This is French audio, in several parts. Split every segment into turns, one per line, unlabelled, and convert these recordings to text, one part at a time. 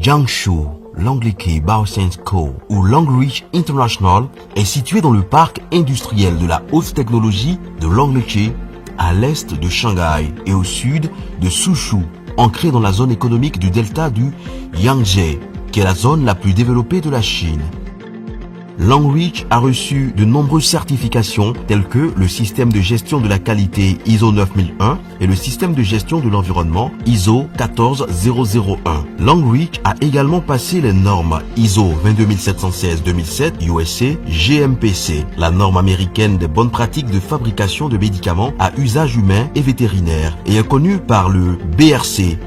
Jiangsu Longlike Baoscience Co. ou Longreach International est situé dans le parc industriel de la haute technologie de Longlike, à l'est de Shanghai et au sud de Suzhou, ancré dans la zone économique du delta du Yangtze, qui est la zone la plus développée de la Chine. Longreach a reçu de nombreuses certifications telles que le système de gestion de la qualité ISO 9001 et le système de gestion de l'environnement ISO 14001. Longreach a également passé les normes ISO 22716-2007 USA GMPC, la norme américaine des bonnes pratiques de fabrication de médicaments à usage humain et vétérinaire, et est connue par le BRC.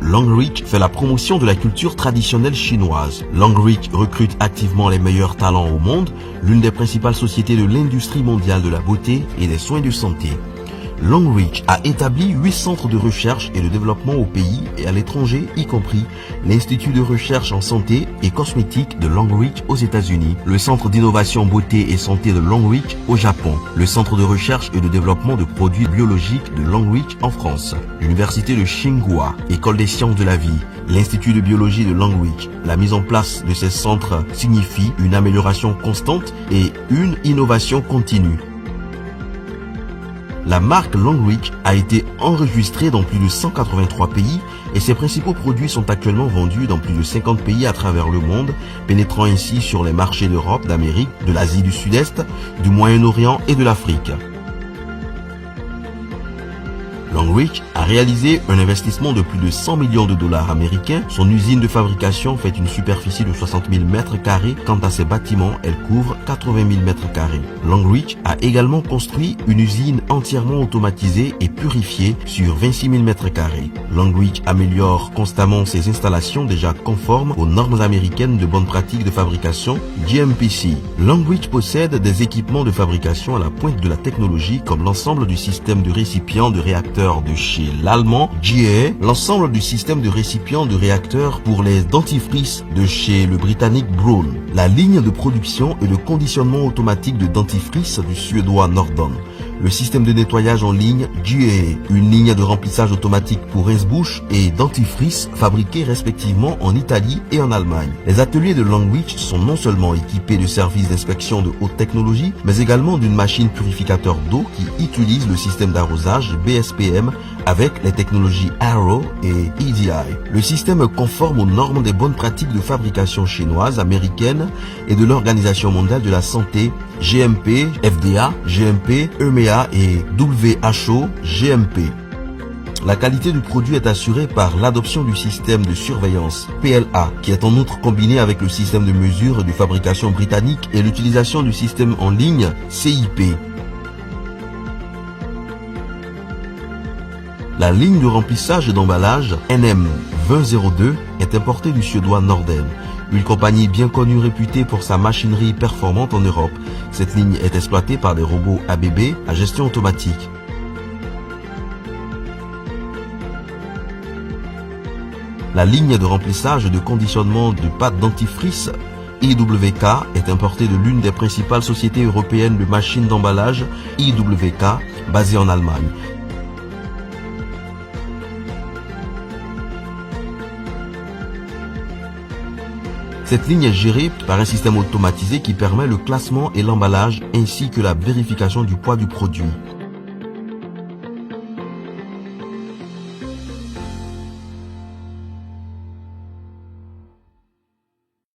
Longreach fait la promotion de la culture traditionnelle chinoise. Longreach recrute activement les meilleurs talents au monde, l'une des principales sociétés de l'industrie mondiale de la beauté et des soins de santé. Longreach a établi 8 centres de recherche et de développement au pays et à l'étranger, y compris l'Institut de recherche en santé et cosmétique de Longreach aux États-Unis, le Centre d'innovation beauté et santé de Longreach au Japon, le Centre de recherche et de développement de produits biologiques de Longreach en France, l'Université de Tsinghua, École des sciences de la vie, l'Institut de biologie de Longreach. La mise en place de ces centres signifie une amélioration constante et une innovation continue. La marque Longreach a été enregistrée dans plus de 183 pays et ses principaux produits sont actuellement vendus dans plus de 50 pays à travers le monde, pénétrant ainsi sur les marchés d'Europe, d'Amérique, de l'Asie du Sud-Est, du Moyen-Orient et de l'Afrique. Longreach a réalisé un investissement de plus de 100 millions de dollars américains. Son usine de fabrication fait une superficie de 60 000 mètres carrés. Quant à ses bâtiments, elle couvre 80 000 mètres carrés. Longreach a également construit une usine entièrement automatisée et purifiée sur 26 000 mètres carrés. Longreach améliore constamment ses installations déjà conformes aux normes américaines de bonnes pratiques de fabrication GMPC. Longreach possède des équipements de fabrication à la pointe de la technologie comme l'ensemble du système de récipients de réacteurs de chez l'allemand GE, l'ensemble du système de récipients de réacteurs pour les dentifrices de chez le britannique Braun, la ligne de production et de conditionnement automatique de dentifrice du suédois Nordon, le système de nettoyage en ligne GE, une ligne de remplissage automatique pour rince-bouche et dentifrice fabriqués respectivement en Italie et en Allemagne. Les ateliers de Longreach sont non seulement équipés de services d'inspection de haute technologie, mais également d'une machine purificateur d'eau qui utilise le système d'arrosage BSPM avec les technologies Arrow et EDI. Le système est conforme aux normes des bonnes pratiques de fabrication chinoises, américaines et de l'Organisation mondiale de la santé GMP, FDA, GMP, EMEA et WHO, GMP. La qualité du produit est assurée par l'adoption du système de surveillance PLA, qui est en outre combiné avec le système de mesure de fabrication britannique et l'utilisation du système en ligne CIP. La ligne de remplissage et d'emballage NM2002 est importée du suédois Norden, une compagnie bien connue réputée pour sa machinerie performante en Europe. Cette ligne est exploitée par des robots ABB à gestion automatique. La ligne de remplissage et de conditionnement de pâte dentifrice IWK est importée de l'une des principales sociétés européennes de machines d'emballage IWK, basée en Allemagne. Cette ligne est gérée par un système automatisé qui permet le classement et l'emballage ainsi que la vérification du poids du produit.